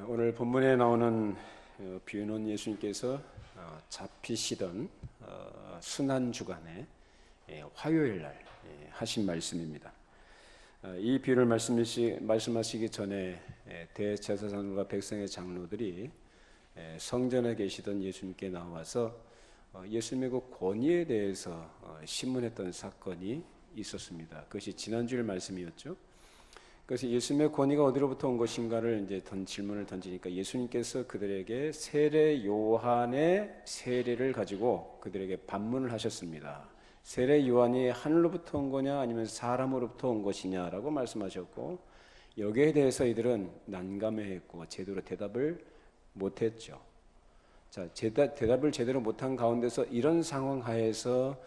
오늘 본문에 나오는 비유는 예수님께서 잡히시던 순환주간에 화요일 날 하신 말씀입니다. 이 비유를 말씀하시기 전에 대제사장과 백성의 장로들이 성전에 계시던 예수님께 나와서 예수님의 그 권위에 대해서 신문했던 사건이 있었습니다. 그것이 지난주일 말씀이었죠. 그래서 예수님의 권위가 어디로부터 온 것인가를 이제 질문을 던지니까 예수님께서 그들에게 세례 요한의 세례를 가지고 그들에게 반문을 하셨습니다. 세례 요한이 하늘로부터 온 거냐 아니면 사람으로부터 온 것이냐라고 말씀하셨고, 여기에 대해서 이들은 난감해했고 제대로 대답을 못했죠. 자, 대답을 제대로 못한 가운데서 이런 상황 하에서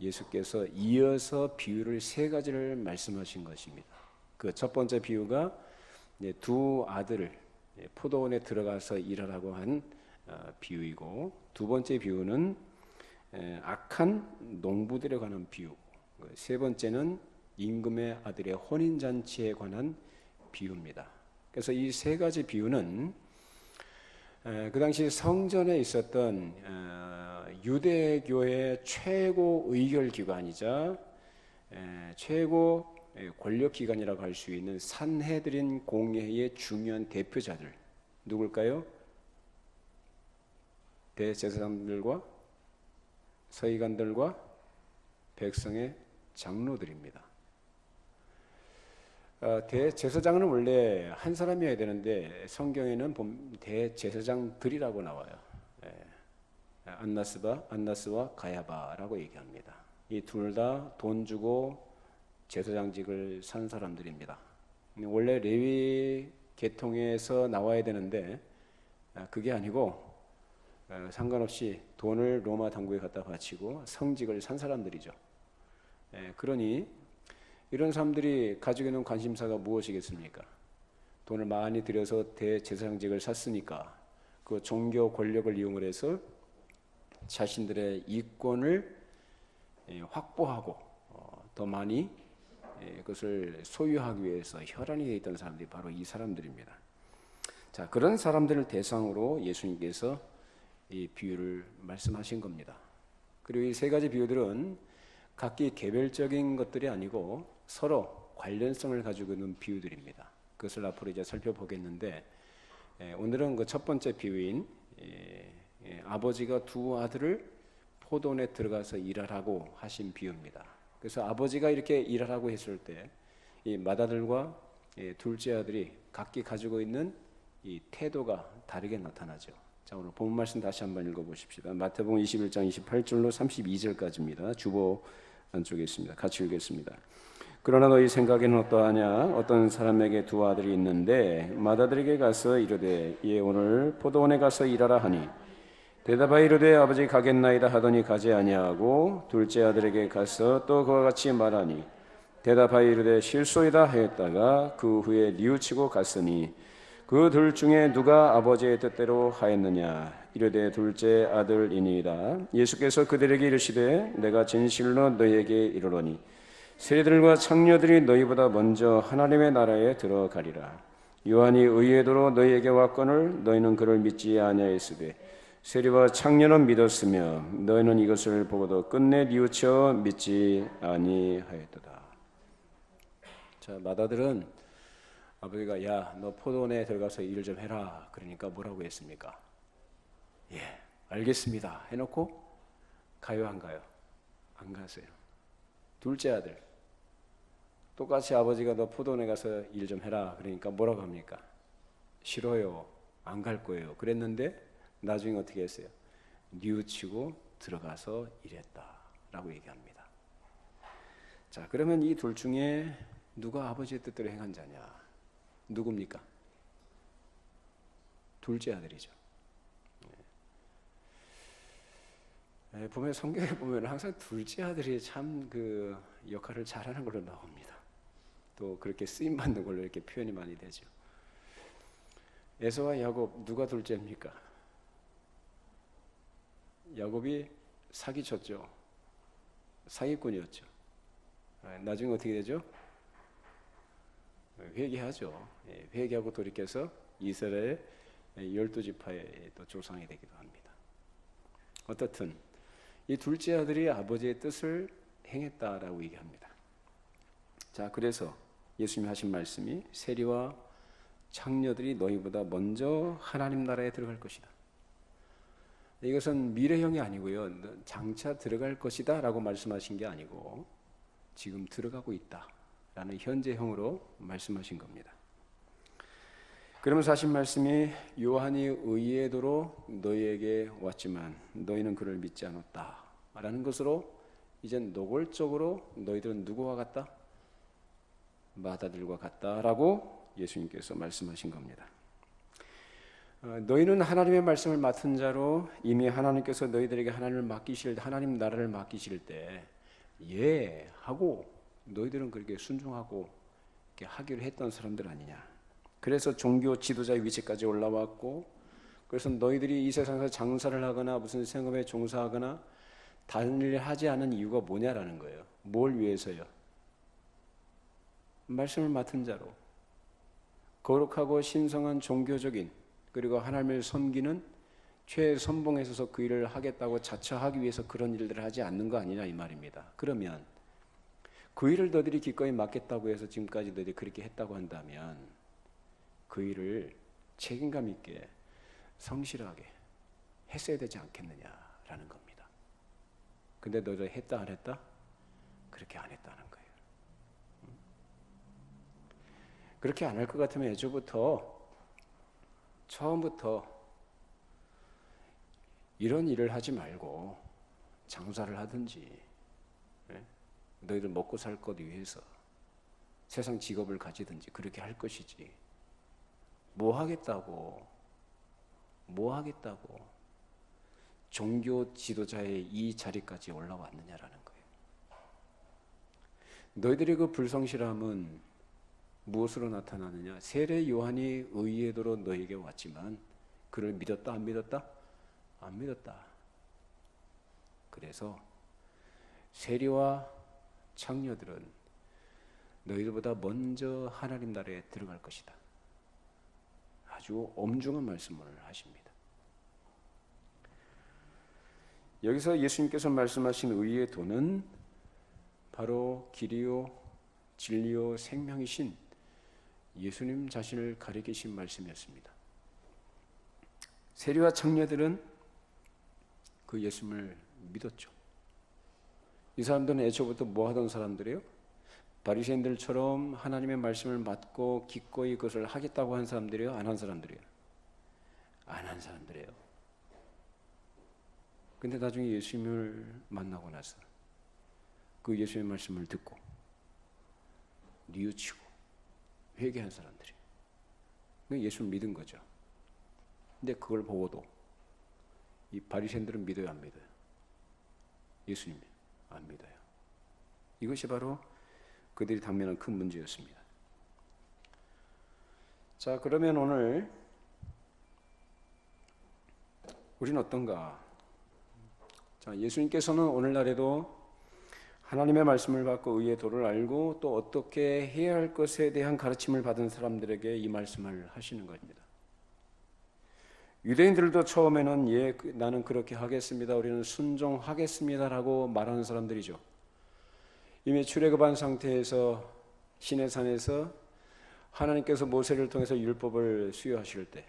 예수께서 이어서 비유를 세 가지를 말씀하신 것입니다. 그 첫 번째 비유가 두 아들을 포도원에 들어가서 일하라고 한 비유이고, 두 번째 비유는 악한 농부들에 관한 비유, 세 번째는 임금의 아들의 혼인잔치에 관한 비유입니다. 그래서 이 세 가지 비유는 그 당시 성전에 있었던 유대교의 최고 의결기관이자 최고 권력기관이라고 할 수 있는 산헤드린 공회의 중요한 대표자들, 누굴까요? 대제사장들과 서기관들과 백성의 장로들입니다. 대제사장은 원래 한 사람이어야 되는데 성경에는 대제사장들이라고 나와요. 안나스와 가야바라고 얘기합니다. 이 둘 다 돈 주고 제사장직을 산 사람들입니다. 원래 레위 계통에서 나와야 되는데 그게 아니고 상관없이 돈을 로마 당국에 갖다 바치고 성직을 산 사람들이죠. 그러니 이런 사람들이 가지고 있는 관심사가 무엇이겠습니까? 돈을 많이 들여서 대제사장직을 샀으니까 그 종교 권력을 이용을 해서 자신들의 이권을 확보하고 더 많이 그것을 소유하기 위해서 혈안이 되어 있던 사람들이 바로 이 사람들입니다. 자, 그런 사람들을 대상으로 예수님께서 이 비유를 말씀하신 겁니다. 그리고 이 세 가지 비유들은 각기 개별적인 것들이 아니고 서로 관련성을 가지고 있는 비유들입니다. 그것을 앞으로 이제 살펴보겠는데, 오늘은 그 첫 번째 비유인 아버지가 두 아들을 포도원에 들어가서 일하라고 하신 비유입니다. 그래서 아버지가 이렇게 일하라고 했을 때 이 맏아들과 둘째 아들이 각기 가지고 있는 이 태도가 다르게 나타나죠. 자, 오늘 본문 말씀 다시 한번 읽어보십시다. 마태복음 21장 28절로 32절까지입니다. 주보 안쪽에 있습니다. 같이 읽겠습니다. 그러나 너희 생각에는 어떠하냐? 어떤 사람에게 두 아들이 있는데 맏아들에게 가서 이르되 얘 오늘 포도원에 가서 일하라 하니 대답하여 이르되 아버지 가겠나이다 하더니 가지 아니하고 둘째 아들에게 가서 또 그와 같이 말하니 대답하여 이르되 실소이다 하였다가 그 후에 뉘우치고 갔으니 그 둘 중에 누가 아버지의 뜻대로 하였느냐? 이르되 둘째 아들이니이다. 예수께서 그들에게 이르시되 내가 진실로 너희에게 이르노니 세리들과 창녀들이 너희보다 먼저 하나님의 나라에 들어가리라. 요한이 의의 도로 너희에게 왔거늘 너희는 그를 믿지 아니하였으되 세리와 창녀는 믿었으며 너희는 이것을 보고도 끝내 뉘우쳐 믿지 아니하였도다. 자, 맏아들은 아버지가 야, 너 포도원에 들어가서 일 좀 해라 그러니까 뭐라고 했습니까? 예, 알겠습니다 해놓고 가요 안 가요? 안 가세요. 둘째 아들 똑같이 아버지가 너 포도원에 가서 일 좀 해라 그러니까 뭐라고 합니까? 싫어요, 안 갈 거예요 그랬는데 나중에 어떻게 했어요? 뉘우치고 들어가서 일했다라고 얘기합니다. 자, 그러면 이 둘 중에 누가 아버지의 뜻대로 행한 자냐? 누굽니까? 둘째 아들이죠. 보면 성경에 보면 항상 둘째 아들이 참 그 역할을 잘하는 걸로 나옵니다. 또 그렇게 쓰임 받는 걸로 이렇게 표현이 많이 되죠. 에서와 야곱 누가 둘째입니까? 야곱이 사기쳤죠. 사기꾼이었죠. 나중에 어떻게 되죠? 회개하죠. 회개하고 돌이켜서 이스라엘의 12지파의 또 조상이 되기도 합니다. 어떻든 이 둘째 아들이 아버지의 뜻을 행했다라고 얘기합니다. 자, 그래서 예수님이 하신 말씀이 세리와 창녀들이 너희보다 먼저 하나님 나라에 들어갈 것이다. 이것은 미래형이 아니고요, 장차 들어갈 것이다 라고 말씀하신 게 아니고 지금 들어가고 있다 라는 현재형으로 말씀하신 겁니다. 그러면서 하신 말씀이 요한이 의의 도로 너희에게 왔지만 너희는 그를 믿지 않았다 라는 것으로 이젠 노골적으로 너희들은 누구와 같다? 마다들과 같다라고 예수님께서 말씀하신 겁니다. 너희는 하나님의 말씀을 맡은 자로 이미 하나님께서 너희들에게 하나님 나라를 맡기실 때 예 하고 너희들은 그렇게 순종하고 이렇게 하기로 했던 사람들 아니냐. 그래서 종교 지도자의 위치까지 올라왔고, 그래서 너희들이 이 세상에서 장사를 하거나 무슨 생업에 종사하거나 다른 일을 하지 않은 이유가 뭐냐라는 거예요. 뭘 위해서요? 말씀을 맡은 자로 거룩하고 신성한 종교적인 그리고 하나님을 섬기는 최선봉에 서서 그 일을 하겠다고 자처하기 위해서 그런 일들을 하지 않는 거 아니냐 이 말입니다. 그러면 그 일을 너희들이 기꺼이 맡겠다고 해서 지금까지 너희들이 그렇게 했다고 한다면 그 일을 책임감 있게 성실하게 했어야 되지 않겠느냐라는 겁니다. 근데 너희들 했다 안 했다? 그렇게 안 했다는 거예요. 그렇게 안 할 것 같으면 처음부터 이런 일을 하지 말고 장사를 하든지, 너희들 먹고 살 것 위해서 세상 직업을 가지든지 그렇게 할 것이지, 뭐 하겠다고 종교 지도자의 이 자리까지 올라왔느냐라는 거예요. 너희들의 그 불성실함은 무엇으로 나타나느냐? 세례 요한이 의의 도로 너희에게 왔지만 그를 믿었다 안 믿었다? 안 믿었다. 그래서 세리와 창녀들은 너희들보다 먼저 하나님 나라에 들어갈 것이다. 아주 엄중한 말씀을 하십니다. 여기서 예수님께서 말씀하신 의의 도는 바로 길이요 진리요 생명이신 예수님 자신을 가리키신 말씀이었습니다. 세리와 창녀들은 그 예수님을 믿었죠. 이 사람들은 애초부터 뭐 하던 사람들이에요? 바리새인들처럼 하나님의 말씀을 맡고 기꺼이 그것을 하겠다고 한 사람들이에요? 안 한 사람들이에요? 안 한 사람들이에요. 근데 나중에 예수님을 만나고 나서 그 예수님의 말씀을 듣고 뉘우치고 회개한 사람들이에요. 예수를 믿은 거죠. 근데 그걸 보고도 이 바리새인들은 믿어요, 안 믿어요? 예수님 안 믿어요. 이것이 바로 그들이 당면한 큰 문제였습니다. 자, 그러면 오늘 우리는 어떤가? 자, 예수님께서는 오늘날에도 하나님의 말씀을 받고 의의 도를 알고 또 어떻게 해야 할 것에 대한 가르침을 받은 사람들에게 이 말씀을 하시는 겁니다. 유대인들도 처음에는 예, 나는 그렇게 하겠습니다, 우리는 순종하겠습니다라고 말하는 사람들이죠. 이미 출애굽한 상태에서 시내산에서 하나님께서 모세를 통해서 율법을 수여하실 때,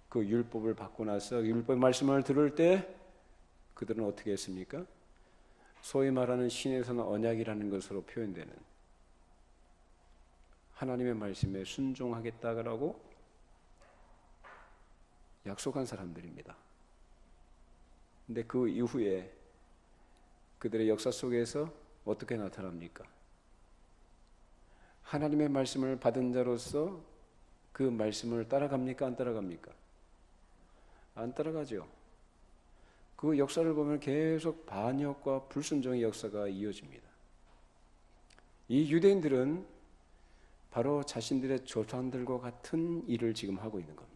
그 율법을 받고 나서 율법 말씀을 들을 때 그들은 어떻게 했습니까? 소위 말하는 신에서는 언약이라는 것으로 표현되는 하나님의 말씀에 순종하겠다고 약속한 사람들입니다. 근데 그 이후에 그들의 역사 속에서 어떻게 나타납니까? 하나님의 말씀을 받은 자로서 그 말씀을 따라갑니까? 안 따라갑니까? 안 따라가죠. 그 역사를 보면 계속 반역과 불순종의 역사가 이어집니다. 이 유대인들은 바로 자신들의 조상들과 같은 일을 지금 하고 있는 겁니다.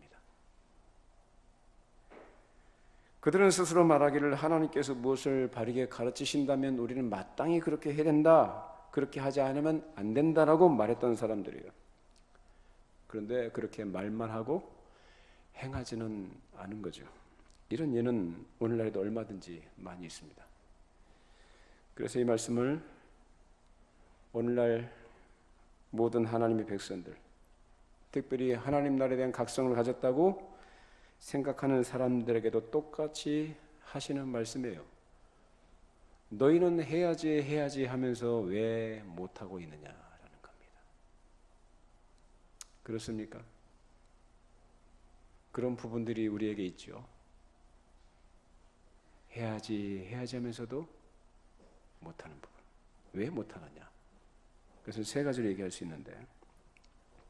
그들은 스스로 말하기를 하나님께서 무엇을 바르게 가르치신다면 우리는 마땅히 그렇게 해야 된다, 그렇게 하지 않으면 안 된다라고 말했던 사람들이에요. 그런데 그렇게 말만 하고 행하지는 않은 거죠. 이런 예는 오늘날에도 얼마든지 많이 있습니다. 그래서 이 말씀을 오늘날 모든 하나님의 백성들, 특별히 하나님 나라에 대한 각성을 가졌다고 생각하는 사람들에게도 똑같이 하시는 말씀이에요. 너희는 해야지 하면서 왜 못하고 있느냐라는 겁니다. 그렇습니까? 그런 부분들이 우리에게 있죠. 해야지 하면서도 못하는 부분. 왜 못하느냐? 그래서 세 가지로 얘기할 수 있는데,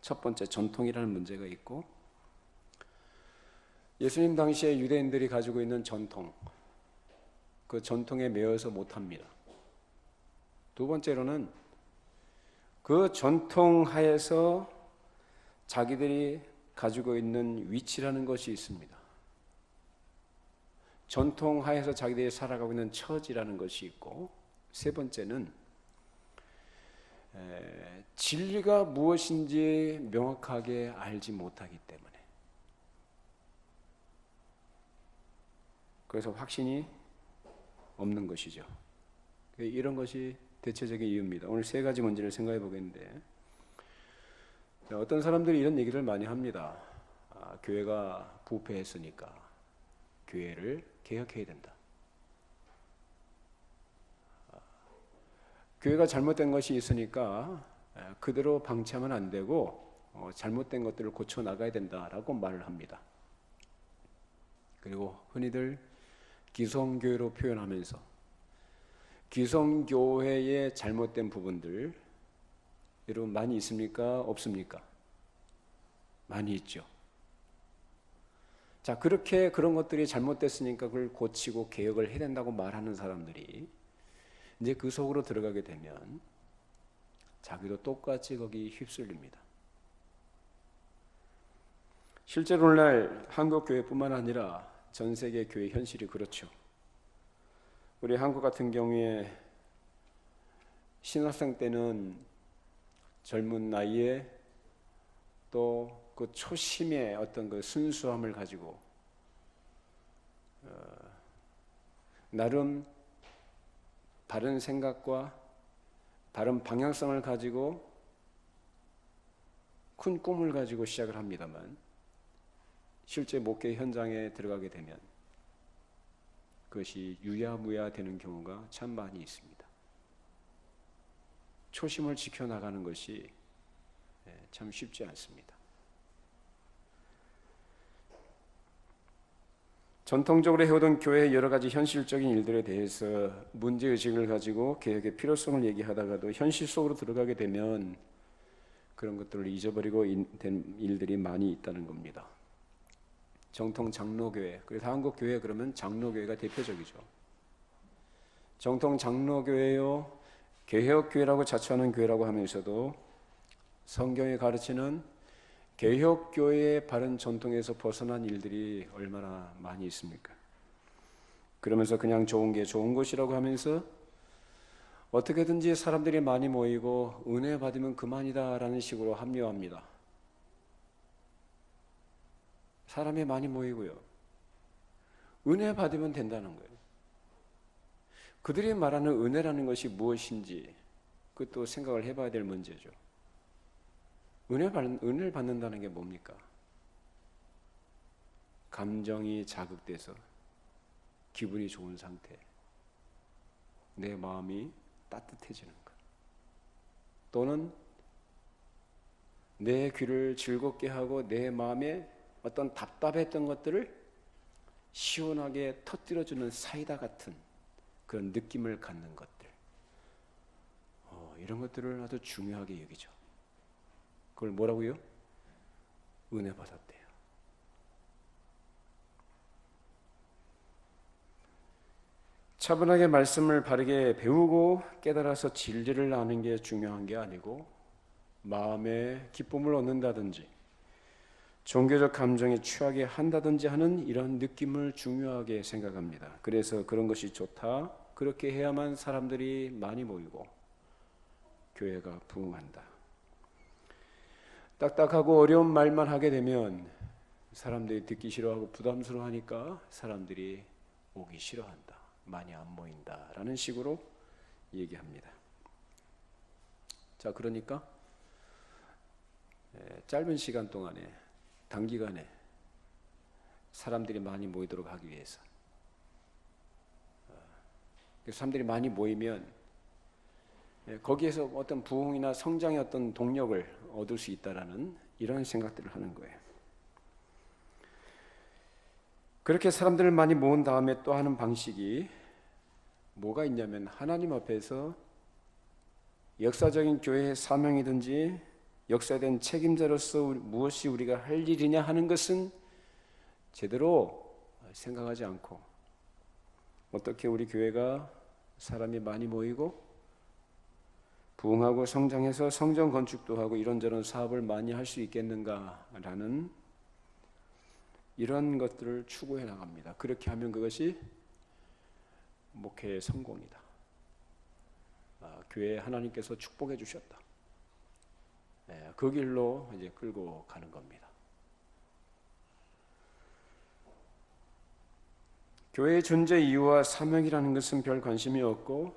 첫 번째, 전통이라는 문제가 있고, 예수님 당시에 유대인들이 가지고 있는 전통, 그 전통에 매여서 못합니다. 두 번째로는 그 전통 하에서 자기들이 가지고 있는 위치라는 것이 있습니다. 전통 하에서 자기들이 살아가고 있는 처지라는 것이 있고, 세 번째는 진리가 무엇인지 명확하게 알지 못하기 때문에, 그래서 확신이 없는 것이죠. 이런 것이 대체적인 이유입니다. 오늘 세 가지 문제를 생각해 보겠는데, 어떤 사람들이 이런 얘기를 많이 합니다. 교회가 부패했으니까 교회를 개혁해야 된다. 교회가 잘못된 것이 있으니까 그대로 방치하면 안 되고 잘못된 것들을 고쳐 나가야 된다라고 말을 합니다. 그리고 흔히들 기성교회로 표현하면서 기성교회의 잘못된 부분들, 여러분 많이 있습니까? 없습니까? 많이 있죠. 자, 그렇게 그런 것들이 잘못됐으니까 그걸 고치고 개혁을 해야 된다고 말하는 사람들이 이제 그 속으로 들어가게 되면 자기도 똑같이 거기 휩쓸립니다. 실제로 오늘날 한국 교회뿐만 아니라 전 세계 교회 현실이 그렇죠. 우리 한국 같은 경우에 신학생 때는 젊은 나이에 또 그 초심의 어떤 그 순수함을 가지고 나름 바른 생각과 바른 방향성을 가지고 큰 꿈을 가지고 시작을 합니다만, 실제 목회 현장에 들어가게 되면 그것이 유야무야 되는 경우가 참 많이 있습니다. 초심을 지켜나가는 것이 참 쉽지 않습니다. 전통적으로 해오던 교회의 여러 가지 현실적인 일들에 대해서 문제의식을 가지고 개혁의 필요성을 얘기하다가도 현실 속으로 들어가게 되면 그런 것들을 잊어버리고 된 일들이 많이 있다는 겁니다. 정통 장로교회, 그래서 한국 교회 그러면 장로교회가 대표적이죠. 정통 장로교회요, 개혁교회라고 자처하는 교회라고 하면서도 성경이 가르치는 개혁교회의 바른 전통에서 벗어난 일들이 얼마나 많이 있습니까? 그러면서 그냥 좋은 게 좋은 것이라고 하면서 어떻게든지 사람들이 많이 모이고 은혜 받으면 그만이다라는 식으로 합리화합니다. 사람이 많이 모이고요, 은혜 받으면 된다는 거예요. 그들이 말하는 은혜라는 것이 무엇인지 그것도 생각을 해봐야 될 문제죠. 은혜를 받는다는 게 뭡니까? 감정이 자극돼서 기분이 좋은 상태, 내 마음이 따뜻해지는 것, 또는 내 귀를 즐겁게 하고 내 마음에 어떤 답답했던 것들을 시원하게 터뜨려주는 사이다 같은 그런 느낌을 갖는 것들, 이런 것들을 아주 중요하게 여기죠. 그걸 뭐라고요? 은혜 받았대요. 차분하게 말씀을 바르게 배우고 깨달아서 진리를 아는 게 중요한 게 아니고, 마음의 기쁨을 얻는다든지 종교적 감정에 취하게 한다든지 하는 이런 느낌을 중요하게 생각합니다. 그래서 그런 것이 좋다, 그렇게 해야만 사람들이 많이 모이고 교회가 부흥한다. 딱딱하고 어려운 말만 하게 되면 사람들이 듣기 싫어하고 부담스러워하니까 사람들이 오기 싫어한다. 많이 안 모인다라는 식으로 얘기합니다. 자, 그러니까 짧은 시간 동안에 단기간에 사람들이 많이 모이도록 하기 위해서 사람들이 많이 모이면 거기에서 어떤 부흥이나 성장의 어떤 동력을 얻을 수 있다라는 이런 생각들을 하는 거예요. 그렇게 사람들을 많이 모은 다음에 또 하는 방식이 뭐가 있냐면 하나님 앞에서 역사적인 교회의 사명이든지 역사된 책임자로서 무엇이 우리가 할 일이냐 하는 것은 제대로 생각하지 않고 어떻게 우리 교회가 사람이 많이 모이고 부흥하고 성장해서 성전 건축도 하고 이런저런 사업을 많이 할 수 있겠는가라는 이런 것들을 추구해 나갑니다. 그렇게 하면 그것이 목회의 성공이다. 교회에 하나님께서 축복해 주셨다. 그 길로 이제 끌고 가는 겁니다. 교회의 존재 이유와 사명이라는 것은 별 관심이 없고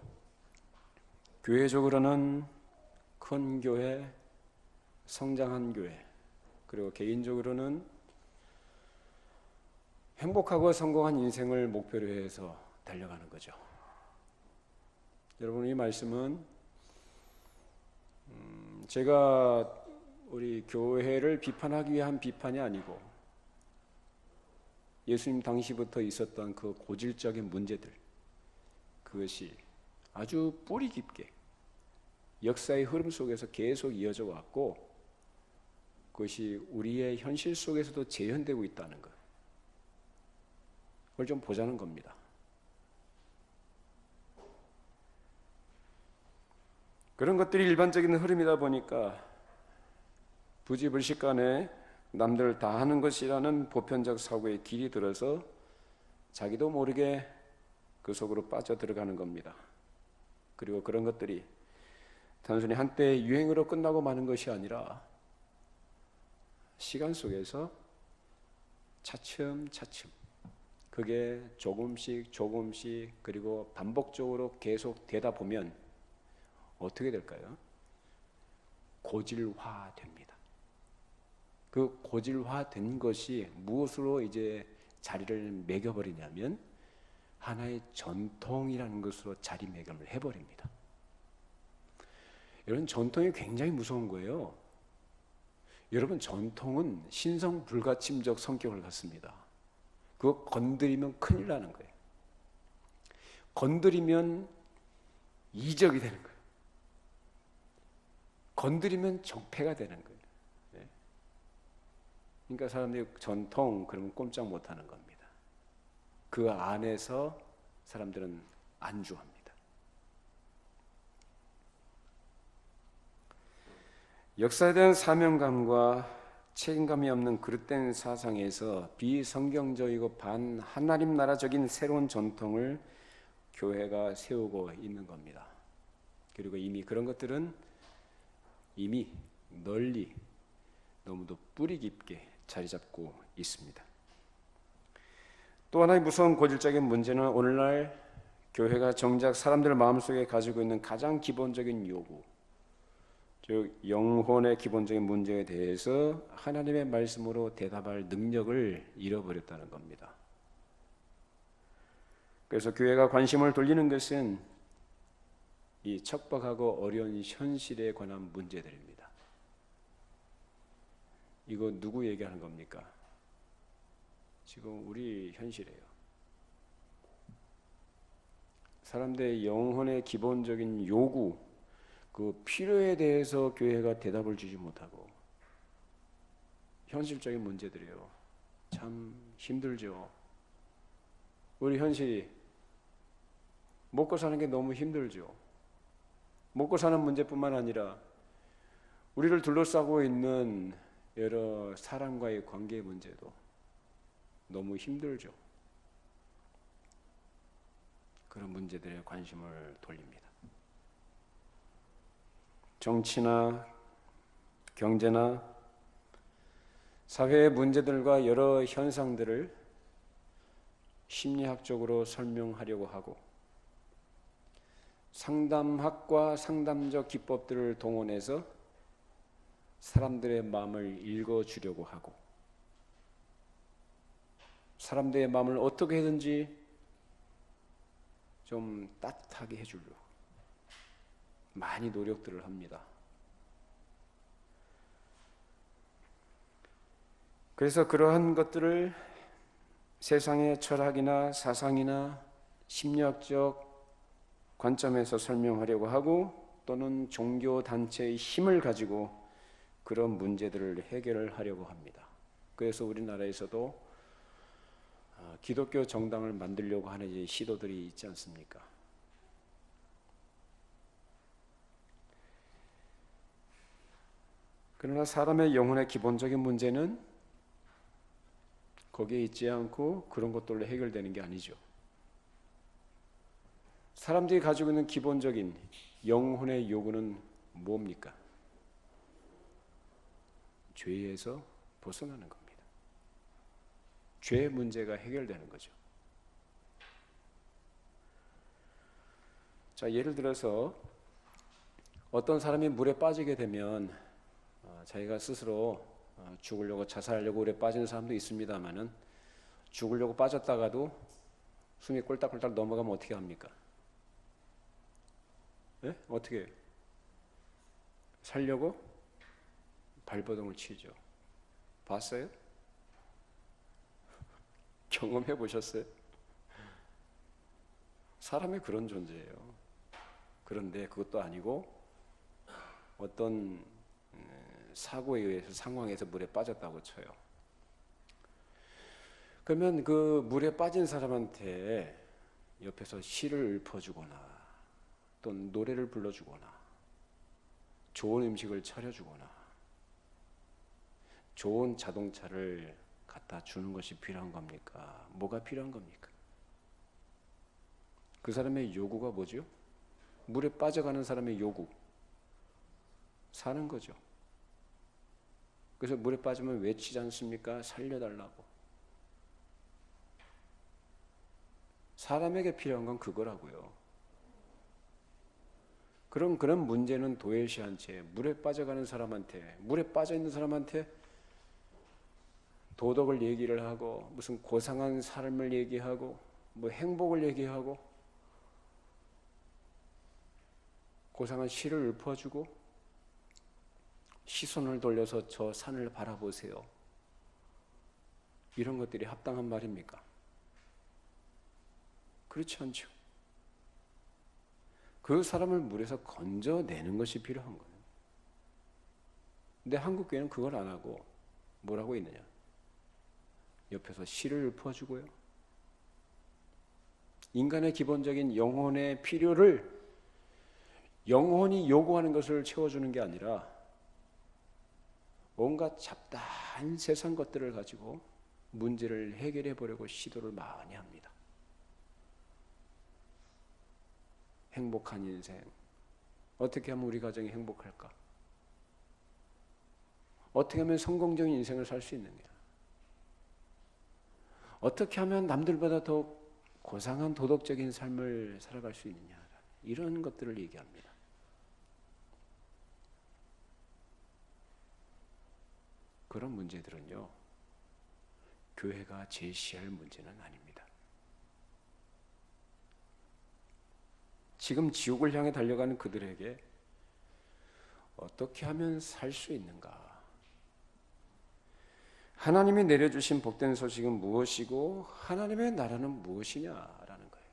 교회적으로는 큰 교회, 성장한 교회, 그리고 개인적으로는 행복하고 성공한 인생을 목표로 해서 달려가는 거죠. 여러분, 이 말씀은 제가 우리 교회를 비판하기 위한 비판이 아니고 예수님 당시부터 있었던 그 고질적인 문제들, 그것이 아주 뿌리 깊게 역사의 흐름 속에서 계속 이어져 왔고 그것이 우리의 현실 속에서도 재현되고 있다는 것, 그걸 좀 보자는 겁니다. 그런 것들이 일반적인 흐름이다 보니까 부지불식간에 남들 다 하는 것이라는 보편적 사고에 길이 들어서 자기도 모르게 그 속으로 빠져 들어가는 겁니다. 그리고 그런 것들이 단순히 한때의 유행으로 끝나고 마는 것이 아니라 시간 속에서 차츰차츰 그게 조금씩 그리고 반복적으로 계속 되다 보면 어떻게 될까요? 고질화됩니다. 그 고질화된 것이 무엇으로 이제 자리를 매겨버리냐면 하나의 전통이라는 것으로 자리매김을 해버립니다. 여러분, 전통이 굉장히 무서운 거예요. 여러분, 전통은 신성 불가침적 성격을 갖습니다. 그거 건드리면 큰일 나는 거예요. 건드리면 이적이 되는 거예요. 건드리면 적폐가 되는 거예요. 그러니까 사람들이 전통 그러면 꼼짝 못하는 겁니다. 그 안에서 사람들은 안주합니다. 역사에 대한 사명감과 책임감이 없는 그릇된 사상에서 비성경적이고 반하나님 나라적인 새로운 전통을 교회가 세우고 있는 겁니다. 그리고 이미 그런 것들은 이미 널리 너무도 뿌리 깊게 자리 잡고 있습니다. 또 하나의 무서운 고질적인 문제는 오늘날 교회가 정작 사람들 마음속에 가지고 있는 가장 기본적인 요구, 즉 영혼의 기본적인 문제에 대해서 하나님의 말씀으로 대답할 능력을 잃어버렸다는 겁니다. 그래서 교회가 관심을 돌리는 것은 이 척박하고 어려운 현실에 관한 문제들입니다. 이거 누구 얘기하는 겁니까? 지금 우리 현실이에요. 사람들의 영혼의 기본적인 요구, 그 필요에 대해서 교회가 대답을 주지 못하고 현실적인 문제들이에요. 참 힘들죠. 우리 현실이 먹고 사는 게 너무 힘들죠. 먹고 사는 문제뿐만 아니라 우리를 둘러싸고 있는 여러 사람과의 관계 문제도 너무 힘들죠. 그런 문제들에 관심을 돌립니다. 정치나 경제나 사회의 문제들과 여러 현상들을 심리학적으로 설명하려고 하고 상담학과 상담적 기법들을 동원해서 사람들의 마음을 읽어주려고 하고 사람들의 마음을 어떻게 해든지 좀 따뜻하게 해주려고 많이 노력들을 합니다. 그래서 그러한 것들을 세상의 철학이나 사상이나 심리학적 관점에서 설명하려고 하고 또는 종교 단체의 힘을 가지고 그런 문제들을 해결을 하려고 합니다. 그래서 우리나라에서도 기독교 정당을 만들려고 하는 시도들이 있지 않습니까? 그러나 사람의 영혼의 기본적인 문제는 거기에 있지 않고 그런 것들로 해결되는 게 아니죠. 사람들이 가지고 있는 기본적인 영혼의 요구는 뭡니까? 죄에서 벗어나는 겁니다. 죄의 문제가 해결되는 거죠. 자, 예를 들어서 어떤 사람이 물에 빠지게 되면 자기가 스스로 죽으려고 자살하려고 물에 빠지는 사람도 있습니다만은 죽으려고 빠졌다가도 숨이 꼴딱꼴딱 넘어가면 어떻게 합니까? 네? 어떻게 해요? 살려고 발버둥을 치죠. 봤어요? 경험해 보셨어요? 사람이 그런 존재예요. 그런데 그것도 아니고 어떤 사고에 의해서 상황에서 물에 빠졌다고 쳐요. 그러면 그 물에 빠진 사람한테 옆에서 시를 읊어주거나 또 노래를 불러주거나 좋은 음식을 차려주거나 좋은 자동차를 갖다 주는 것이 필요한 겁니까? 뭐가 필요한 겁니까? 그 사람의 요구가 뭐죠? 물에 빠져가는 사람의 요구. 사는 거죠. 그래서 물에 빠지면 외치지 않습니까? 살려달라고. 사람에게 필요한 건 그거라고요. 그런 문제는 도외시한 채 물에 빠져가는 사람한테, 물에 빠져 있는 사람한테 도덕을 얘기를 하고 무슨 고상한 삶을 얘기하고 뭐 행복을 얘기하고 고상한 시를 읊어주고 시선을 돌려서 저 산을 바라보세요. 이런 것들이 합당한 말입니까? 그렇지 않죠. 그 사람을 물에서 건져내는 것이 필요한 거예요. 근데 한국 교회는 그걸 안 하고 뭐라고 있느냐? 옆에서 시를 읊어주고요. 인간의 기본적인 영혼의 필요를 영혼이 요구하는 것을 채워주는 게 아니라 온갖 잡다한 세상 것들을 가지고 문제를 해결해 보려고 시도를 많이 합니다. 행복한 인생. 어떻게 하면 우리 가정이 행복할까? 어떻게 하면 성공적인 인생을 살 수 있느냐? 어떻게 하면 남들보다 더 고상한 도덕적인 삶을 살아갈 수 있느냐? 이런 것들을 얘기합니다. 그런 문제들은요, 교회가 제시할 문제는 아닙니다. 지금 지옥을 향해 달려가는 그들에게 어떻게 하면 살 수 있는가? 하나님이 내려주신 복된 소식은 무엇이고 하나님의 나라는 무엇이냐라는 거예요.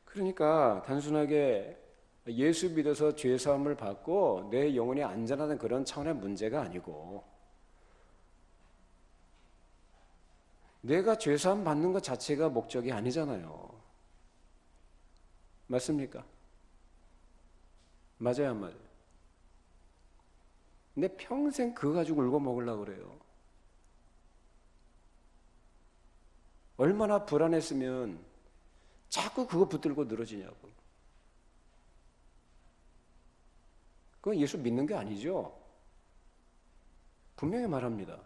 그러니까 단순하게 예수 믿어서 죄 사함을 받고 내 영혼이 안전하다는 그런 차원의 문제가 아니고 내가 죄 사함 받는 것 자체가 목적이 아니잖아요. 맞습니까? 맞아요, 안 맞아요? 내 평생 그거 가지고 울고 먹으려고 그래요. 얼마나 불안했으면 자꾸 그거 붙들고 늘어지냐고. 그건 예수 믿는 게 아니죠. 분명히 말합니다.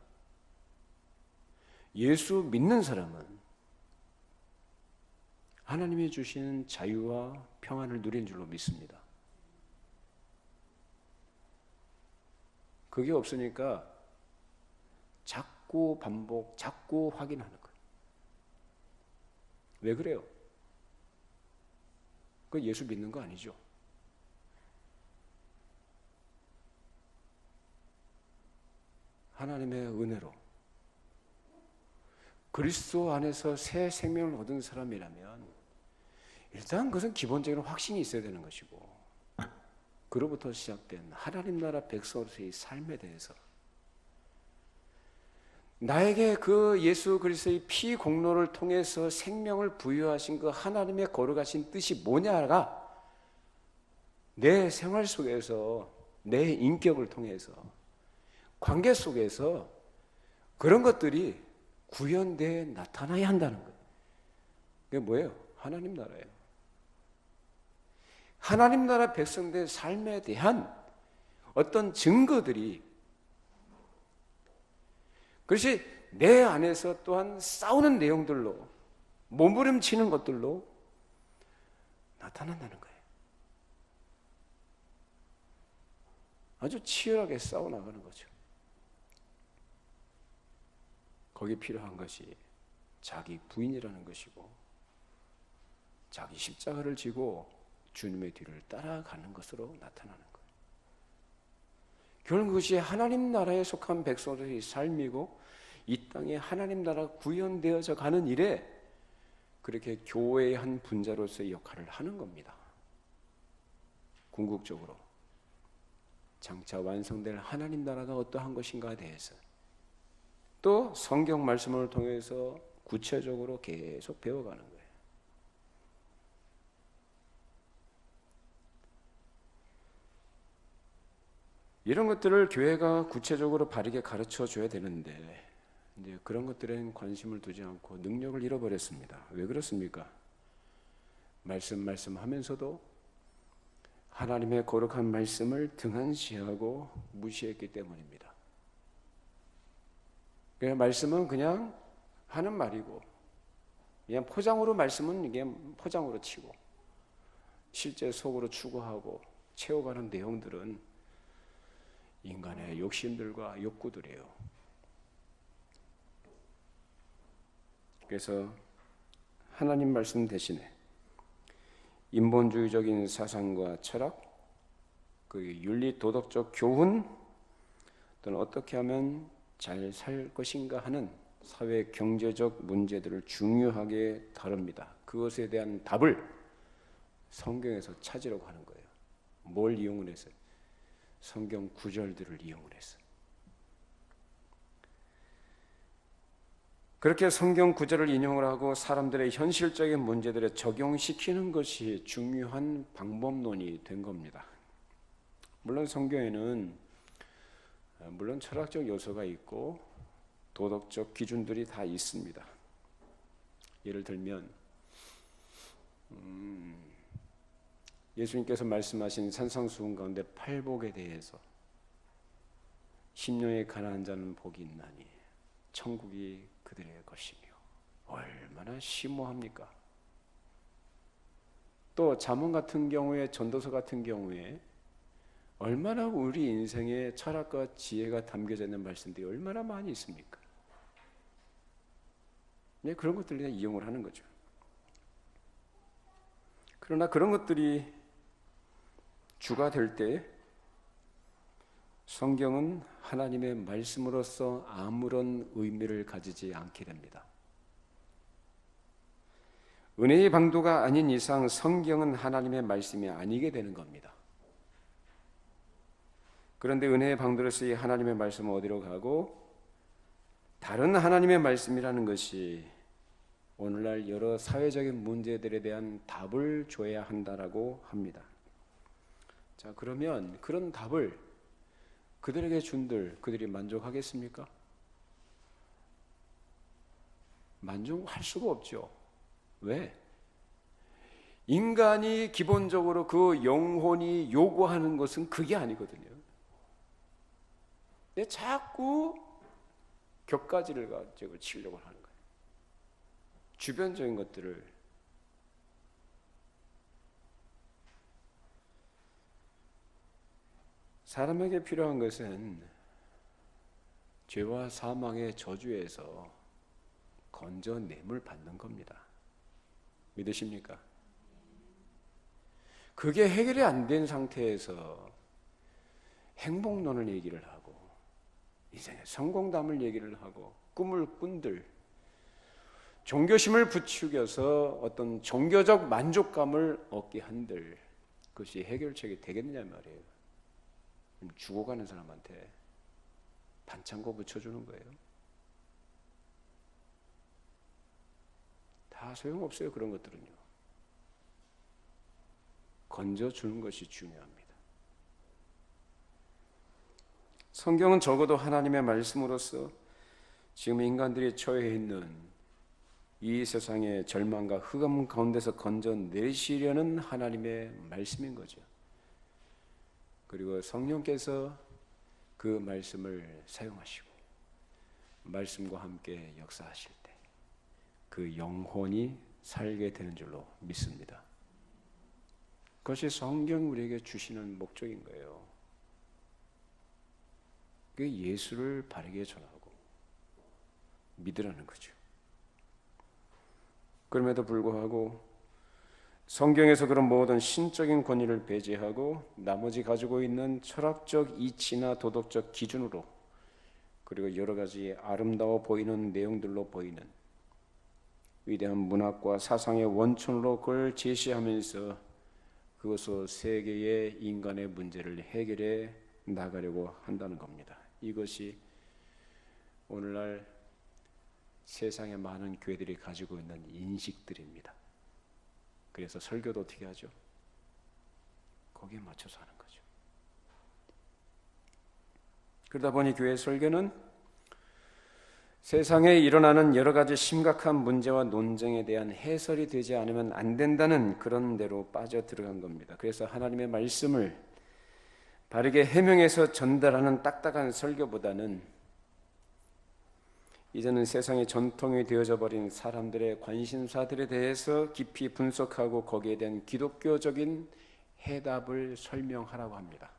예수 믿는 사람은 하나님이 주시는 자유와 평안을 누린 줄로 믿습니다. 그게 없으니까 자꾸 반복, 자꾸 확인하는 거예요. 왜 그래요? 그 예수 믿는 거 아니죠? 하나님의 은혜로 그리스도 안에서 새 생명을 얻은 사람이라면 일단 그것은 기본적인 확신이 있어야 되는 것이고, 그로부터 시작된 하나님 나라 백성으로서의 삶에 대해서 나에게 그 예수 그리스도의 피 공로를 통해서 생명을 부여하신 그 하나님의 거룩하신 뜻이 뭐냐가 내 생활 속에서, 내 인격을 통해서, 관계 속에서 그런 것들이 구현되어 나타나야 한다는 거예요. 그게 뭐예요? 하나님 나라예요. 하나님 나라 백성들의 삶에 대한 어떤 증거들이, 그것이 내 안에서 또한 싸우는 내용들로, 몸부림치는 것들로 나타난다는 거예요. 아주 치열하게 싸워나가는 거죠. 거기에 필요한 것이 자기 부인이라는 것이고, 자기 십자가를 지고 주님의 뒤를 따라가는 것으로 나타나는 거예요. 결국 그것이 하나님 나라에 속한 백성들의 삶이고, 이 땅에 하나님 나라가 구현되어져 가는 일에 그렇게 교회의 한 분자로서의 역할을 하는 겁니다. 궁극적으로 장차 완성될 하나님 나라가 어떠한 것인가에 대해서 또 성경 말씀을 통해서 구체적으로 계속 배워가는 거예요. 이런 것들을 교회가 구체적으로 바르게 가르쳐 줘야 되는데, 이제 그런 것들엔 관심을 두지 않고 능력을 잃어버렸습니다. 왜 그렇습니까? 말씀하면서도 하나님의 거룩한 말씀을 등한시하고 무시했기 때문입니다. 그냥 말씀은 그냥 하는 말이고, 그냥 포장으로, 말씀은 이게 포장으로 치고, 실제 속으로 추구하고 채워가는 내용들은 인간의 욕심들과 욕구들이에요. 그래서 하나님 말씀 대신에 인본주의적인 사상과 철학, 그 윤리 도덕적 교훈, 또는 어떻게 하면 잘 살 것인가 하는 사회 경제적 문제들을 중요하게 다룹니다. 그것에 대한 답을 성경에서 찾으려고 하는 거예요. 뭘 이용을 해서? 성경 구절들을 이용을 해서. 그렇게 성경 구절을 인용을 하고 사람들의 현실적인 문제들에 적용시키는 것이 중요한 방법론이 된 겁니다. 물론 성경에는 물론 철학적 요소가 있고 도덕적 기준들이 다 있습니다. 예를 들면 예수님께서 말씀하신 산상수훈 가운데 팔복에 대해서 심령에 가난한 자는 복이 있나니 천국이 그들의 것이며, 얼마나 심오합니까? 또 잠언 같은 경우에, 전도서 같은 경우에 얼마나 우리 인생에 철학과 지혜가 담겨져 있는 말씀들이 얼마나 많이 있습니까? 네, 그런 것들을 그냥 이용을 하는 거죠. 그러나 그런 것들이 주가 될 때 성경은 하나님의 말씀으로서 아무런 의미를 가지지 않게 됩니다. 은혜의 방도가 아닌 이상 성경은 하나님의 말씀이 아니게 되는 겁니다. 그런데 은혜의 방도로서의 하나님의 말씀은 어디로 가고, 다른 하나님의 말씀이라는 것이 오늘날 여러 사회적인 문제들에 대한 답을 줘야 한다라고 합니다. 자, 그러면 그런 답을 그들에게 준들, 그들이 만족하겠습니까? 만족할 수가 없죠. 왜? 인간이 기본적으로 그 영혼이 요구하는 것은 그게 아니거든요. 근데 자꾸 격가지를 가지고 치려고 하는 거예요. 주변적인 것들을. 사람에게 필요한 것은 죄와 사망의 저주에서 건져냄을 받는 겁니다. 믿으십니까? 그게 해결이 안 된 상태에서 행복론을 얘기를 하고 인생의 성공담을 얘기를 하고 꿈을 꾼들, 종교심을 부추겨서 어떤 종교적 만족감을 얻게 한들, 그것이 해결책이 되겠느냐 말이에요. 죽어가는 사람한테 반창고 붙여주는 거예요. 다 소용없어요. 그런 것들은요. 건져주는 것이 중요합니다. 성경은 적어도 하나님의 말씀으로서 지금 인간들이 처해 있는 이 세상의 절망과 흑암 가운데서 건져내시려는 하나님의 말씀인 거죠. 그리고 성령께서 그 말씀을 사용하시고 말씀과 함께 역사하실 때 그 영혼이 살게 되는 줄로 믿습니다. 그것이 성경 우리에게 주시는 목적인 거예요. 그 예수를 바르게 전하고 믿으라는 거죠. 그럼에도 불구하고 성경에서 그런 모든 신적인 권위를 배제하고 나머지 가지고 있는 철학적 이치나 도덕적 기준으로 그리고 여러 가지 아름다워 보이는 내용들로 보이는 위대한 문학과 사상의 원천으로 그걸 제시하면서 그것으로 세계의 인간의 문제를 해결해 나가려고 한다는 겁니다. 이것이 오늘날 세상의 많은 교회들이 가지고 있는 인식들입니다. 그래서 설교도 어떻게 하죠? 거기에 맞춰서 하는 거죠. 그러다 보니 교회 설교는 세상에 일어나는 여러 가지 심각한 문제와 논쟁에 대한 해설이 되지 않으면 안 된다는 그런 데로 빠져 들어간 겁니다. 그래서 하나님의 말씀을 바르게 해명해서 전달하는 딱딱한 설교보다는 이제는 세상의 전통이 되어져 버린 사람들의 관심사들에 대해서 깊이 분석하고 거기에 대한 기독교적인 해답을 설명하라고 합니다.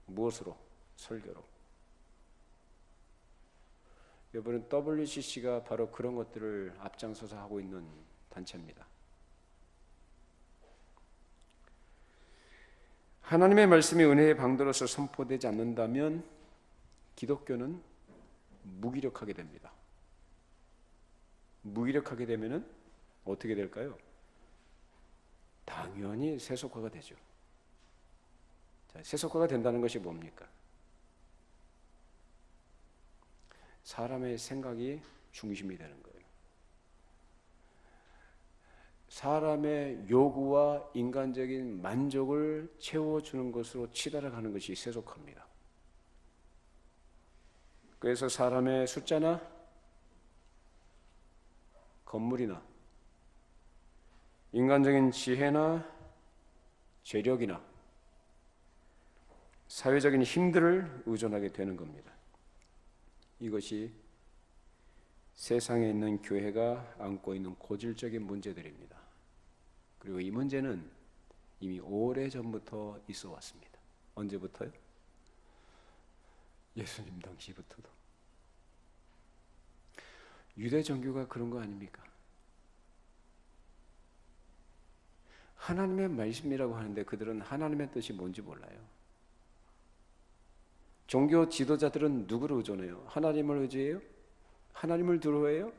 무엇으로? 설교로. 여러분, WCC가 바로 그런 것들을 앞장서서 하고 있는 단체입니다. 하나님의 말씀이 은혜의 방도로서 선포되지 않는다면 기독교는 무기력하게 됩니다. 무기력하게 되면은 어떻게 될까요? 당연히 세속화가 되죠. 자, 세속화가 된다는 것이 뭡니까? 사람의 생각이 중심이 되는 거예요. 사람의 요구와 인간적인 만족을 채워주는 것으로 치달아가는 것이 세속화입니다. 그래서 사람의 숫자나 건물이나 인간적인 지혜나 재력이나 사회적인 힘들을 의존하게 되는 겁니다. 이것이 세상에 있는 교회가 안고 있는 고질적인 문제들입니다. 그리고 이 문제는 이미 오래전부터 있어 왔습니다. 언제부터요? 예수님 당시부터도. 유대 종교가 그런 거 아닙니까? 하나님의 말씀이라고 하는데 그들은 하나님의 뜻이 뭔지 몰라요. 종교 지도자들은 누구를 의존해요? 하나님을 의지해요? 하나님을 두려워해요?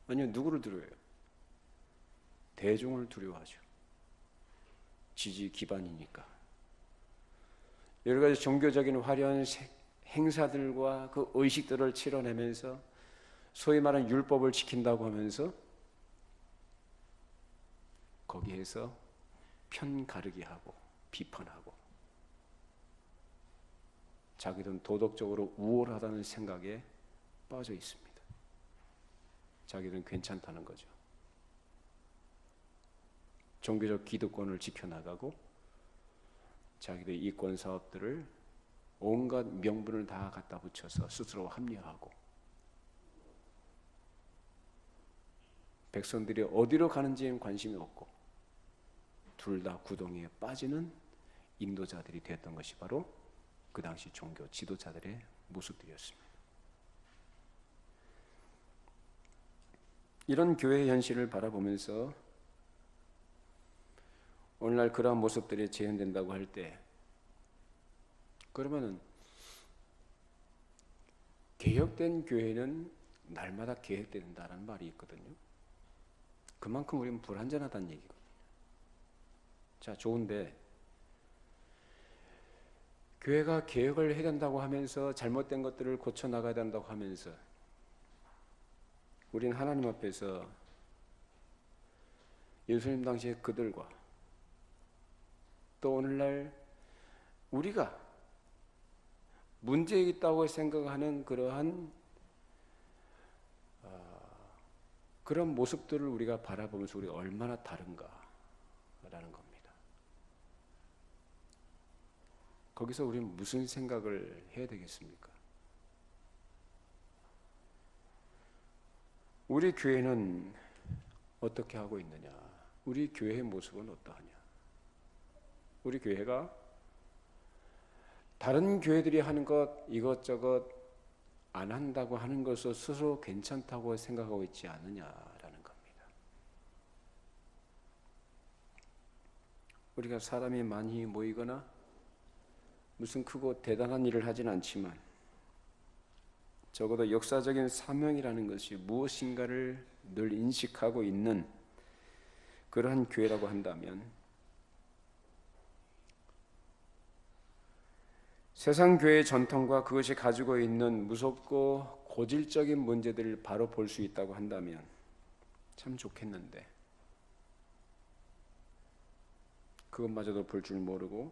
아니요, 누구를 두려워해요? 대중을 두려워하죠. 지지 기반이니까. 여러 가지 종교적인 화려한 행사들과 그 의식들을 치러내면서 소위 말하는 율법을 지킨다고 하면서 거기에서 편 가르기 하고 비판하고 자기들은 도덕적으로 우월하다는 생각에 빠져 있습니다. 자기들은 괜찮다는 거죠. 종교적 기득권을 지켜나가고 자기들의 이권 사업들을 온갖 명분을 다 갖다 붙여서 스스로 합리화하고 백성들이 어디로 가는지엔 관심이 없고 둘 다 구덩이에 빠지는 인도자들이 되었던 것이 바로 그 당시 종교 지도자들의 모습들이었습니다. 이런 교회의 현실을 바라보면서 오늘날 그러한 모습들이 재현된다고 할 때 그러면은 개혁된 교회는 날마다 개혁된다는 말이 있거든요. 그만큼 우리는 불완전하다는 얘기거든요. 자, 좋은데 교회가 개혁을 해야 된다고 하면서 잘못된 것들을 고쳐나가야 된다고 하면서 우리는 하나님 앞에서 예수님 당시에 그들과 또 오늘날 우리가 문제 있다고 생각하는 그러한 그런 모습들을 우리가 바라보면서 우리가 얼마나 다른가라는 겁니다. 거기서 우리는 무슨 생각을 해야 되겠습니까? 우리 교회는 어떻게 하고 있느냐? 우리 교회의 모습은 어떠하냐? 우리 교회가 다른 교회들이 하는 것 이것저것 안 한다고 하는 것을 스스로 괜찮다고 생각하고 있지 않느냐라는 겁니다. 우리가 사람이 많이 모이거나 무슨 크고 대단한 일을 하진 않지만 적어도 역사적인 사명이라는 것이 무엇인가를 늘 인식하고 있는 그러한 교회라고 한다면 세상 교회의 전통과 그것이 가지고 있는 무섭고 고질적인 문제들을 바로 볼 수 있다고 한다면 참 좋겠는데 그것마저도 볼 줄 모르고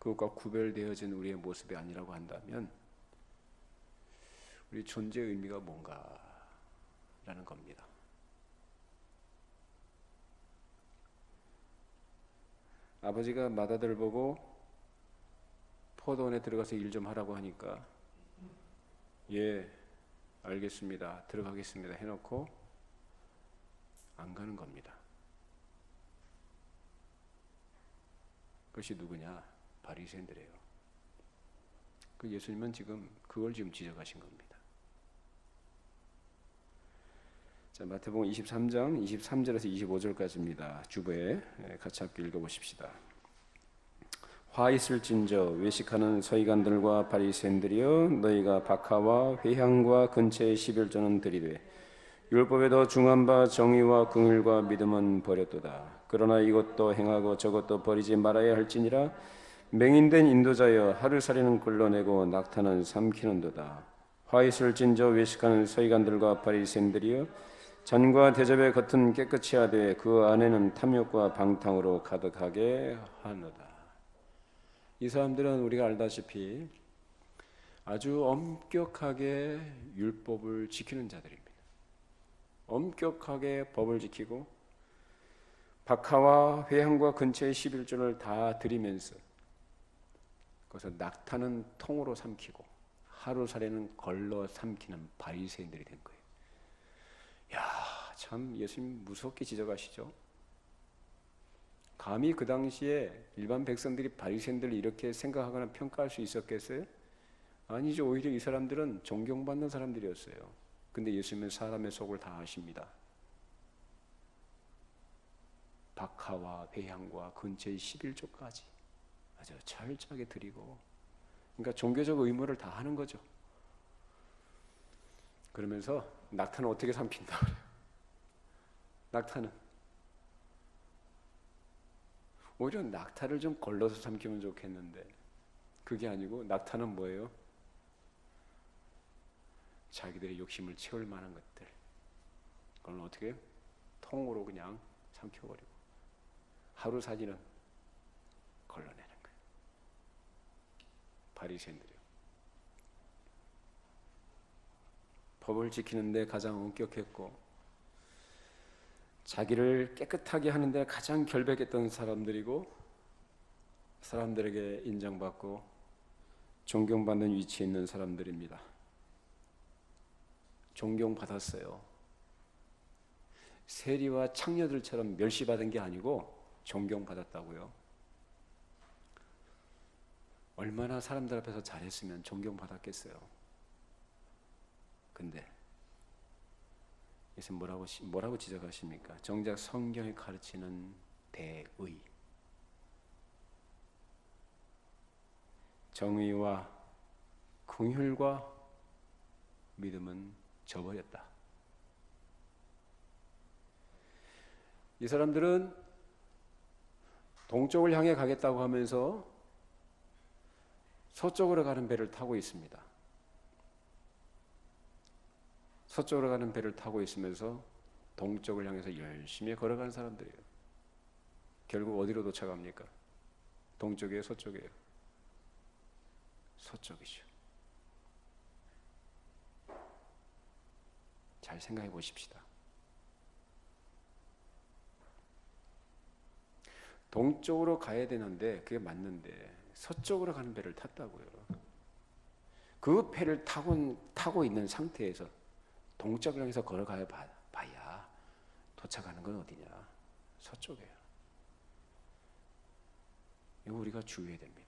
그것과 구별되어진 우리의 모습이 아니라고 한다면 우리 존재의 의미가 뭔가라는 겁니다. 아버지가 맏아들 보고 포도원에 들어가서 일 좀 하라고 하니까 예, 알겠습니다. 들어가겠습니다. 해놓고 안 가는 겁니다. 그것이 누구냐? 바리새인들이에요. 그 예수님은 지금 그걸 지금 지적하신 겁니다. 자, 마태복음 23장 23절에서 25절까지입니다. 주보에 같이 함께 읽어보십시다. 화 있을진저 외식하는 서기관들과 바리새인들이여 너희가 박하와 회향과 근처의 11조는 들이되 율법에 더 중한 바 정의와 긍휼과 믿음은 버렸도다. 그러나 이것도 행하고 저것도 버리지 말아야 할지니라. 맹인된 인도자여 하루살이는 걸러내고 낙타는 삼키는도다. 화 있을진저 외식하는 서기관들과 바리새인들이여 잔과 대접의 겉은 깨끗이 하되 그 안에는 탐욕과 방탕으로 가득하게 하노다. 이 사람들은 우리가 알다시피 아주 엄격하게 율법을 지키는 자들입니다. 엄격하게 법을 지키고 박하와 회향과 근처의 11조를 다 드리면서 거기서 낙타는 통으로 삼키고 하루살이는 걸러 삼키는 바리새인들이 된 거예요. 야, 참 예수님 무섭게 지적하시죠. 감히 그 당시에 일반 백성들이 바리새인들을 이렇게 생각하거나 평가할 수 있었겠어요? 아니죠. 오히려 이 사람들은 존경받는 사람들이었어요. 근데 예수님은 사람의 속을 다 아십니다. 박하와 회향과 근처의 11조까지 아주 철저하게 드리고, 그러니까 종교적 의무를 다 하는 거죠. 그러면서 낙타는 어떻게 삼킨다 그래요? 낙타는 오히려 낙타를 좀 걸러서 삼키면 좋겠는데 그게 아니고 낙타는 뭐예요? 자기들의 욕심을 채울 만한 것들, 그걸 어떻게 통으로 그냥 삼켜버리고 하루 사지는 걸러내는 거예요. 바리새인들이요. 법을 지키는데 가장 엄격했고 자기를 깨끗하게 하는데 가장 결백했던 사람들이고 사람들에게 인정받고 존경받는 위치에 있는 사람들입니다. 존경받았어요. 세리와 창녀들처럼 멸시받은 게 아니고 존경받았다고요. 얼마나 사람들 앞에서 잘했으면 존경받았겠어요. 근데 예수님 뭐라고 지적하십니까? 정작 성경이 가르치는 대의, 정의와 긍휼과 믿음은 저버렸다. 이 사람들은 동쪽을 향해 가겠다고 하면서 서쪽으로 가는 배를 타고 있습니다. 서쪽으로 가는 배를 타고 있으면서 동쪽을 향해서 열심히 걸어가는 사람들이에요. 결국 어디로 도착합니까? 동쪽이에요, 서쪽이에요? 서쪽이죠. 잘 생각해 보십시다. 동쪽으로 가야 되는데 그게 맞는데 서쪽으로 가는 배를 탔다고요. 그 배를 타고 있는 상태에서 동쪽을 향해서 걸어가야 봐야 도착하는 건 어디냐? 서쪽이에요. 이거 우리가 주의해야 됩니다.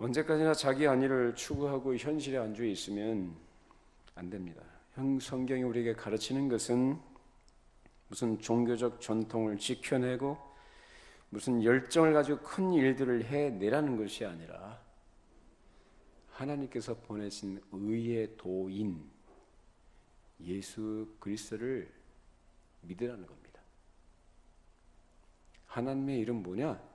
언제까지나 자기 안위를 추구하고 현실에 안주해 있으면 안 됩니다. 성경이 우리에게 가르치는 것은 무슨 종교적 전통을 지켜내고 무슨 열정을 가지고 큰 일들을 해내라는 것이 아니라 하나님께서 보내신 의의 도인 예수 그리스도를 믿으라는 겁니다. 하나님의 일은 뭐냐?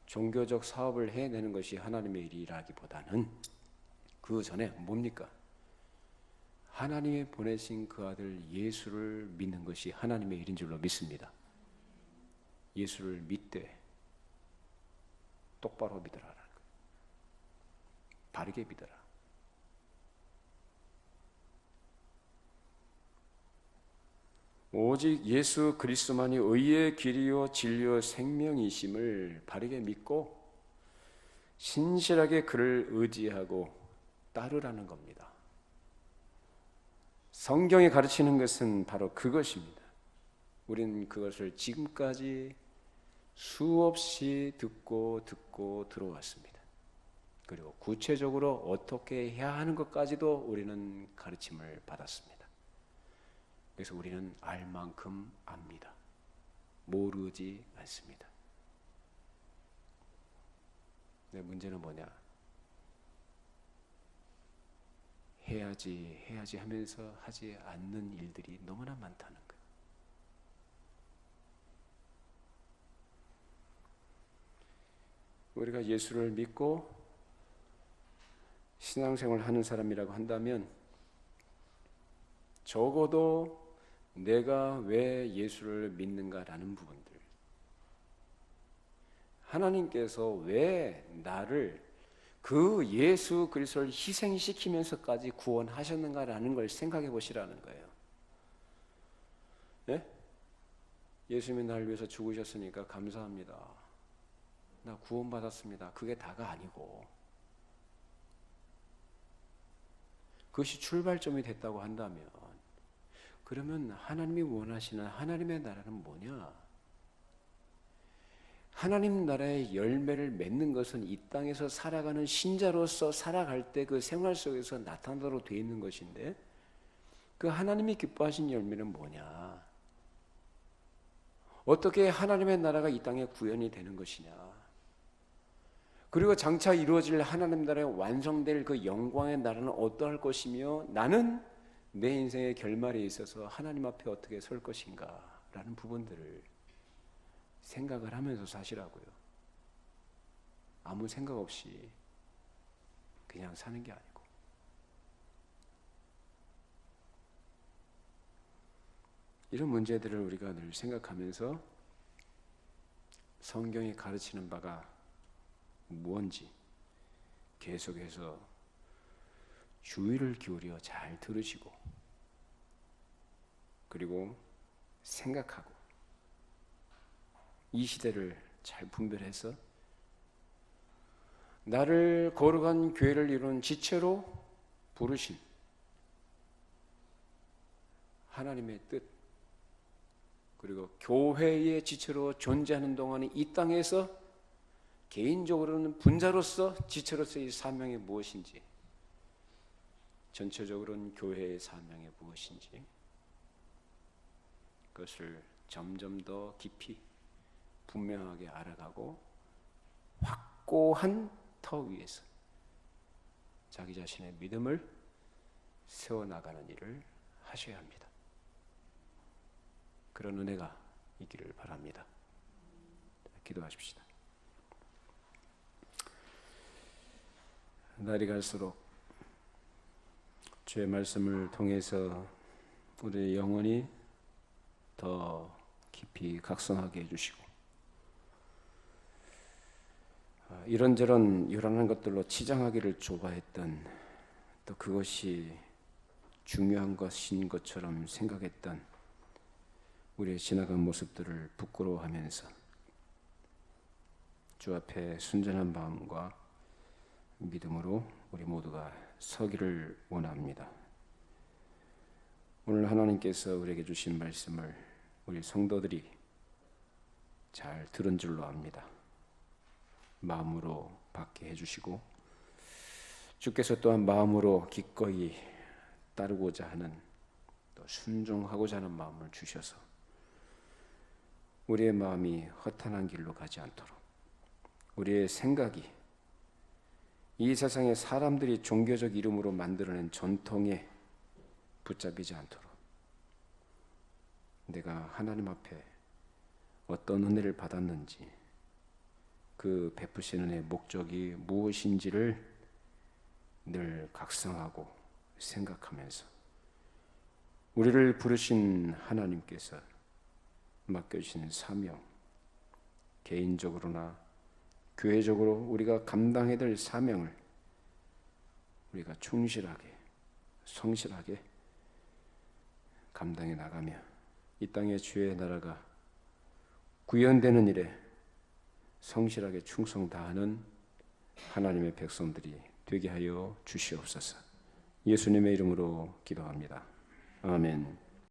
종교적 사업을 해내는 것이 하나님의 일이라기보다는 그 전에 뭡니까? 하나님이 보내신 그 아들 예수를 믿는 것이 하나님의 일인 줄로 믿습니다. 예수를 믿되 똑바로 믿으라는 거예요. 바르게 믿어라. 오직 예수 그리스도만이 의의 길이요 진리요 생명이심을 바르게 믿고 신실하게 그를 의지하고 따르라는 겁니다. 성경이 가르치는 것은 바로 그것입니다. 우리는 그것을 지금까지 수없이 듣고 들어왔습니다. 그리고 구체적으로 어떻게 해야 하는 것까지도 우리는 가르침을 받았습니다. 그래서 우리는 알 만큼 압니다. 모르지 않습니다. 근데 문제는 뭐냐? 해야지 하면서 하지 않는 일들이 너무나 많다는 거예요. 우리가 예수를 믿고 신앙생활을 하는 사람이라고 한다면 적어도 내가 왜 예수를 믿는가라는 부분들, 하나님께서 왜 나를 그 예수 그리스도를 희생시키면서까지 구원하셨는가라는 걸 생각해 보시라는 거예요. 네? 예수님이 나를 위해서 죽으셨으니까 감사합니다. 나 구원받았습니다. 그게 다가 아니고 그것이 출발점이 됐다고 한다면 그러면 하나님이 원하시는 하나님의 나라는 뭐냐? 하나님 나라의 열매를 맺는 것은 이 땅에서 살아가는 신자로서 살아갈 때 그 생활 속에서 나타나도록 되어 있는 것인데 그 하나님이 기뻐하신 열매는 뭐냐? 어떻게 하나님의 나라가 이 땅에 구현이 되는 것이냐? 그리고 장차 이루어질 하나님 나라에 완성될 그 영광의 나라는 어떠할 것이며 나는 내 인생의 결말에 있어서 하나님 앞에 어떻게 설 것인가 라는 부분들을 생각을 하면서 사시라고요. 아무 생각 없이 그냥 사는 게 아니고. 이런 문제들을 우리가 늘 생각하면서 성경이 가르치는 바가 무언지 계속해서 주의를 기울여 잘 들으시고 그리고 생각하고 이 시대를 잘 분별해서 나를 거룩한 교회를 이루는 지체로 부르신 하나님의 뜻, 그리고 교회의 지체로 존재하는 동안에 이 땅에서 개인적으로는 분자로서 지체로서의 사명이 무엇인지, 전체적으로는 교회의 사명이 무엇인지, 그것을 점점 더 깊이 분명하게 알아가고 확고한 터 위에서 자기 자신의 믿음을 세워나가는 일을 하셔야 합니다. 그런 은혜가 있기를 바랍니다. 기도하십시다. 날이 갈수록 주의 말씀을 통해서 우리의 영혼이 더 깊이 각성하게 해주시고, 이런저런 요란한 것들로 치장하기를 좋아했던, 또 그것이 중요한 것인 것처럼 생각했던 우리의 지나간 모습들을 부끄러워하면서 주 앞에 순전한 마음과 믿음으로 우리 모두가 서기를 원합니다. 오늘 하나님께서 우리에게 주신 말씀을 우리 성도들이 잘 들은 줄로 압니다. 마음으로 받게 해주시고, 주께서 또한 마음으로 기꺼이 따르고자 하는, 또 순종하고자 하는 마음을 주셔서 우리의 마음이 허탄한 길로 가지 않도록, 우리의 생각이 이 세상의 사람들이 종교적 이름으로 만들어낸 전통에 붙잡히지 않도록, 내가 하나님 앞에 어떤 은혜를 받았는지, 그 베푸신 은혜의 목적이 무엇인지를 늘 각성하고 생각하면서 우리를 부르신 하나님께서 맡겨주신 사명, 개인적으로나 교회적으로 우리가 감당해야 될 사명을 우리가 충실하게, 성실하게 감당해 나가며 이 땅의 주의 나라가 구현되는 일에 성실하게 충성 다하는 하나님의 백성들이 되게 하여 주시옵소서. 예수님의 이름으로 기도합니다. 아멘.